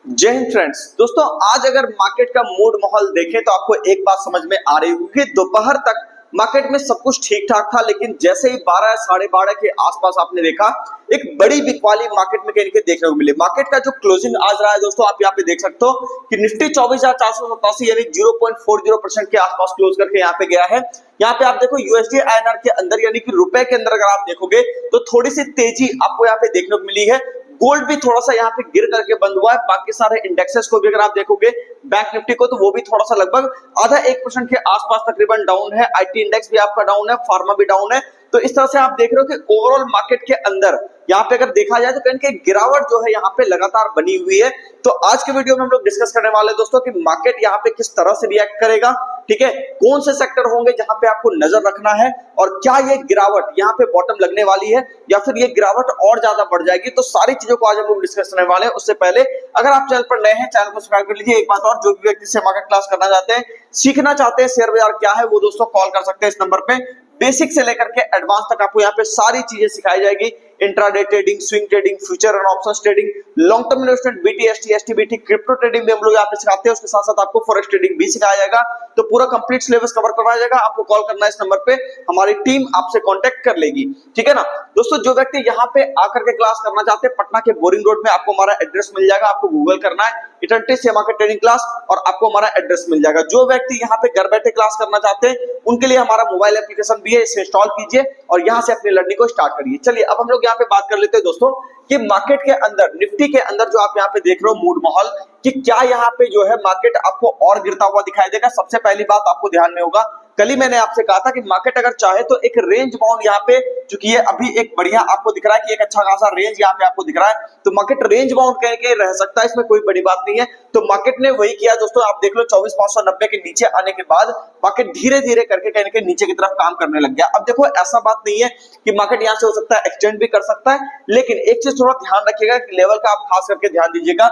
जय हिंद फ्रेंड्स। दोस्तों आज अगर मार्केट का मूड माहौल देखें तो आपको एक बात समझ में आ रही होगी कि दोपहर तक मार्केट में सब कुछ ठीक ठाक था, लेकिन जैसे ही 12 साढ़े 12 के आसपास आपने देखा एक बड़ी बिकवाली मार्केट में कहीं देखने को मिली। मार्केट का जो क्लोजिंग आज रहा है दोस्तों, आप यहाँ पे देख सकते हो कि निफ्टी 24,487 यानी 0.40% के आसपास क्लोज करके यहाँ पे गया है। यहाँ पे आप देखो यूएसडी आईएनआर के अंदर यानी कि रुपए के अंदर अगर आप देखोगे तो थोड़ी सी तेजी आपको यहाँ पे देखने को मिली है। गोल्ड भी थोड़ा सा यहाँ पे गिर करके बंद हुआ है। बाकी सारे इंडेक्सेस को भी अगर आप देखोगे बैंक निफ्टी को तो वो भी थोड़ा सा लगभग आधा 1% के आसपास तकरीबन डाउन है। आईटी इंडेक्स भी आपका डाउन है, फार्मा भी डाउन है। तो इस तरह से आप देख रहे हो कि ओवरऑल मार्केट के अंदर यहाँ पे अगर देखा जाए तो कहीं कि गिरावट जो है यहाँ पे लगातार बनी हुई है। तो आज के वीडियो में हम लोग डिस्कस करने वाले हैं दोस्तों कि मार्केट यहाँ पे किस तरह से रिएक्ट करेगा, ठीक है, कौन से सेक्टर होंगे जहां पे आपको नजर रखना है और क्या ये गिरावट यहाँ पे बॉटम लगने वाली है या फिर ये गिरावट और ज्यादा बढ़ जाएगी। तो सारी चीजों को आज हम लोग डिस्कस करने वाले हैं। उससे पहले अगर आप चैनल पर नए हैं चैनल को सब्सक्राइब कर लीजिए। एक बात और, जो भी व्यक्ति से मार्केट क्लास करना चाहते हैं, सीखना चाहते हैं शेयर बाजार क्या है, वो दोस्तों कॉल कर सकते हैं इस नंबर पे। बेसिक से लेकर के एडवांस तक आपको यहाँ पे सारी चीजें सिखाई जाएगी। Intraday trading, swing trading, future and options trading, long term investment, BTST, STBT, crypto trading भी हम लोग यहाँ पे सिखाते हैं। उसके साथ साथ आपको फॉरेक्स ट्रेडिंग भी सिखाया जाएगा। तो पूरा कंप्लीट सिलेबस कवर करवाया जाएगा। आपको कॉल करना है इस नंबर पे, हमारी टीम आपसे कांटेक्ट कर लेगी, ठीक है ना। दोस्तों जो व्यक्ति यहाँ पे आकर के क्लास करना चाहते हैं, पटना के बोरिंग रोड में आपको हमारा एड्रेस मिल जाएगा। आपको गूगल करना है eternity share market trading class और आपको हमारा एड्रेस मिल जाएगा। जो व्यक्ति यहाँ पे घर बैठे क्लास करना चाहते हैं उनके लिए हमारा मोबाइल एप्लीकेशन भी है, इसे इंस्टॉल कीजिए और यहाँ से अपनी लर्निंग को स्टार्ट करिए। चलिए अब हम लोग यहाँ पे बात कर लेते हैं दोस्तों कि मार्केट के अंदर, निफ्टी के अंदर जो आप यहाँ पे देख रहे हो मूड माहौल, कि क्या यहाँ पे जो है मार्केट आपको और गिरता हुआ दिखाई देगा। सबसे पहली बात आपको ध्यान में होगा, कल ही मैंने आपसे कहा था कि मार्केट अगर चाहे तो एक रेंज बाउंड यहाँ पे, चूंकि ये अभी एक बढ़िया आपको दिख रहा है कि एक अच्छा खासा रेंज यहाँ पे आपको दिख रहा है, तो मार्केट रेंज बाउंड कह के रह सकता है, इसमें कोई बड़ी बात नहीं है। तो मार्केट ने वही किया दोस्तों। आप देख लो 24,590 के नीचे आने के बाद मार्केट धीरे धीरे करके कहीं के नीचे की तरफ काम करने लग गया। अब देखो ऐसा बात नहीं है कि मार्केट यहाँ से हो सकता है एक्सटेंड भी कर सकता है, लेकिन एक चीज थोड़ा ध्यान रखिएगा कि लेवल का आप खास करके ध्यान दीजिएगा।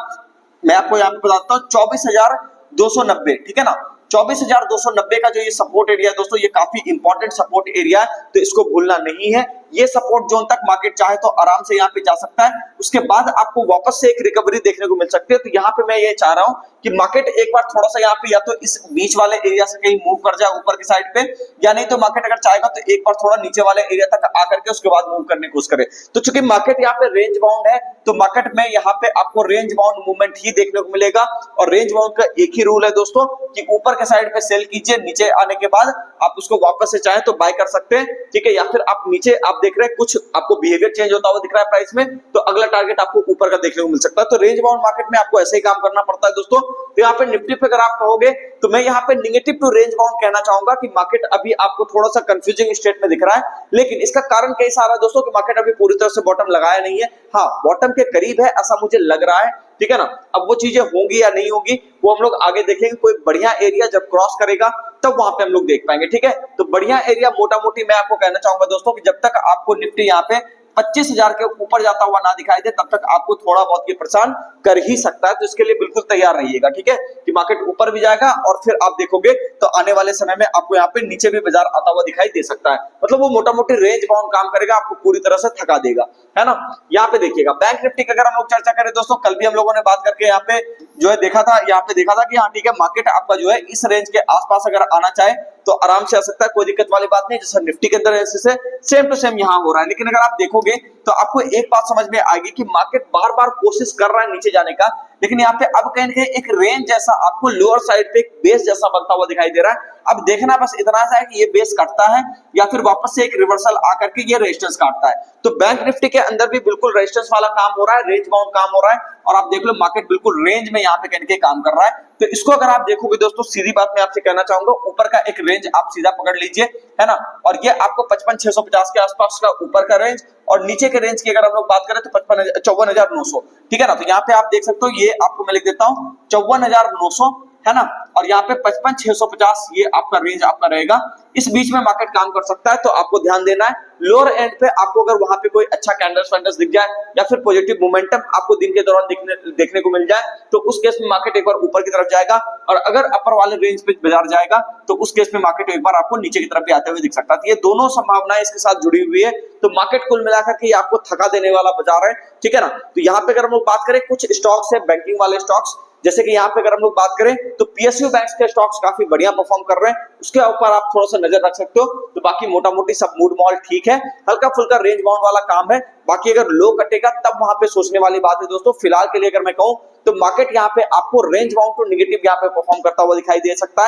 मैं आपको यहाँ पे बताता हूँ 24,290, ठीक है ना। 24,290 का जो ये सपोर्ट एरिया है दोस्तों, ये काफी इंपॉर्टेंट सपोर्ट एरिया है, तो इसको भूलना नहीं है। ये सपोर्ट जोन तक मार्केट चाहे तो आराम से यहाँ पे जा सकता है। उसके बाद आपको वापस से एक रिकवरी देखने को मिल सकती है। तो यहाँ पे मैं ये चाह रहा हूँ कि मार्केट एक बार थोड़ा सा यहाँ पे या तो इस बीच वाले एरिया से कहीं मूव कर जाए ऊपर की साइड पे, या नहीं तो मार्केट अगर चाहेगा तो एक बार थोड़ा नीचे वाले एरिया तक आकर के उसके बाद मूव करने की कोशिश करे। तो चूंकि मार्केट यहाँ पे रेंज बाउंड है, तो मार्केट में यहाँ पे आपको रेंज बाउंड मूवमेंट ही देखने को मिलेगा। और रेंज बाउंड का एक ही रूल है दोस्तों कि ऊपर के साइड पे सेल कीजिए, नीचे आने के बाद आप उसको वापस से चाहे तो बाय कर सकते हैं, ठीक है। या फिर आप नीचे आप देख रहे हैं कुछ आपको बिहेवियर चेंज होता हुआ दिख रहा है प्राइस में, तो अगला टारगेट आपको ऊपर का देखने को मिल सकता है। तो रेंज बाउंड मार्केट में आपको ऐसे ही काम करना पड़ता है दोस्तों। तो यहाँ पे निफ्टी पे अगर आप कहोगे तो मैं यहाँ पे नेगेटिव टू रेंज बाउंड कहना चाहूंगा कि मार्केट अभी आपको थोड़ा सा कंफ्यूजिंग स्टेट में दिख रहा है, लेकिन इसका कारण कई सारा दोस्तों कि मार्केट अभी पूरी तरह से बॉटम लगाया नहीं है। हाँ, बॉटम के करीब है ऐसा मुझे लग रहा है, ठीक है ना। अब वो चीजें होंगी या नहीं होंगी वो हम लोग आगे देखेंगे। कोई बढ़िया एरिया जब क्रॉस करेगा तब वहां पे हम लोग देख पाएंगे, ठीक है। तो बढ़िया एरिया मोटा मोटी मैं आपको कहना चाहूंगा दोस्तों कि जब तक आपको निफ्टी यहाँ पे 25,000 के ऊपर जाता हुआ ना दिखाई दे तब तक आपको थोड़ा बहुत ये परेशान कर ही सकता है। तो इसके लिए बिल्कुल तैयार रहिएगा, ठीक है, कि मार्केट ऊपर भी जाएगा और फिर आप देखोगे तो आने वाले समय में आपको यहाँ पे नीचे भी बाजार आता हुआ दिखाई दे सकता है। मतलब वो मोटा मोटी रेंज बाउंड काम करेगा, आपको पूरी तरह से थका देगा, है ना। यहाँ पे देखिएगा बैंक निफ्टी की अगर हम लोग चर्चा करें दोस्तों, कल भी हम लोगों ने बात करके यहाँ पे जो है देखा था, यहाँ पे देखा था कि हाँ ठीक है, मार्केट आपका जो है इस रेंज के आसपास अगर आना चाहे तो आराम से आ सकता है, कोई दिक्कत वाली बात नहीं। जैसा निफ्टी के अंदर ऐसे सेम टू सेम यहाँ हो रहा है। लेकिन अगर आप देखोगे तो आपको एक बात समझ में आएगी कि मार्केट बार बार कोशिश कर रहा है नीचे जाने का, लेकिन यहाँ पे अब कहीं कहीं एक रेंज जैसा आपको लोअर साइड पे एक बेस जैसा बनता हुआ दिखाई दे रहा है। अब देखना बस इतना सा है कि ये बेस कटता है या फिर वापस से एक रिवर्सल आकर के ये रेजिस्टेंस काटता है। तो बैंक निफ्टी के अंदर भी बिल्कुल रेजिस्टेंस वाला काम हो रहा है, रेंज बाउंड काम हो रहा है, और आप देख लो मार्केट बिल्कुल रेंज में यहाँ पे कहीं काम कर रहा है। तो इसको अगर आप देखोगे दोस्तों, सीधी बात मैं आपसे कहना चाहूंगा, ऊपर का एक रेंज आप सीधा पकड़ लीजिए, है ना। और ये आपको 55,650 के आसपास का ऊपर का रेंज, और नीचे के रेंज की अगर हम लोग बात करें तो 54,900, ठीक है ना। तो यहाँ पे आप देख सकते हो, ये आपको मैं लिख देता हूँ 54,900, है ना, और यहाँ पे 55,650 ये आपका रेंज आपका रहेगा, इस बीच में मार्केट काम कर सकता है। तो आपको ध्यान देना है लोअर एंड पे आपको अगर वहां पे कोई अच्छा कैंडल्स वैंडल्स दिख जाए या फिर पॉजिटिव मोमेंटम आपको दिन के दौरान देखने को मिल जाए तो उस केस में मार्केट एक बार ऊपर की तरफ जाएगा, और अगर अपर वाले रेंज पे बाजार जाएगा तो उस केस में मार्केट एक बार आपको नीचे की तरफ भी आते हुए दिख सकता है। तो ये दोनों संभावनाएं इसके साथ जुड़ी हुई है। तो मार्केट कुल मिलाकर के आपको थका देने वाला बाजार है, ठीक है ना। तो यहाँ पे अगर हम लोग बात करें कुछ स्टॉक्स है बैंकिंग वाले स्टॉक्स, जैसे कि यहाँ पे अगर हम लोग बात करें तो पीएसयू बैंक्स के स्टॉक्स काफी बढ़िया परफॉर्म कर रहे हैं, उसके ऊपर आप थोड़ा सा नजर रख सकते हो। तो बाकी मोटा मोटी सब मूड माहौल ठीक है, हल्का फुल्का रेंज बाउंड वाला काम है। बाकी अगर लो कटेगा तब वहां पे सोचने वाली बात है दोस्तों। फिलहाल के लिए अगर मैं कहूं तो मार्केट यहाँ पे आपको रेंज बाउंड टू नेगेटिव यहाँ पे परफॉर्म करता हुआ दिखाई दे सकता है।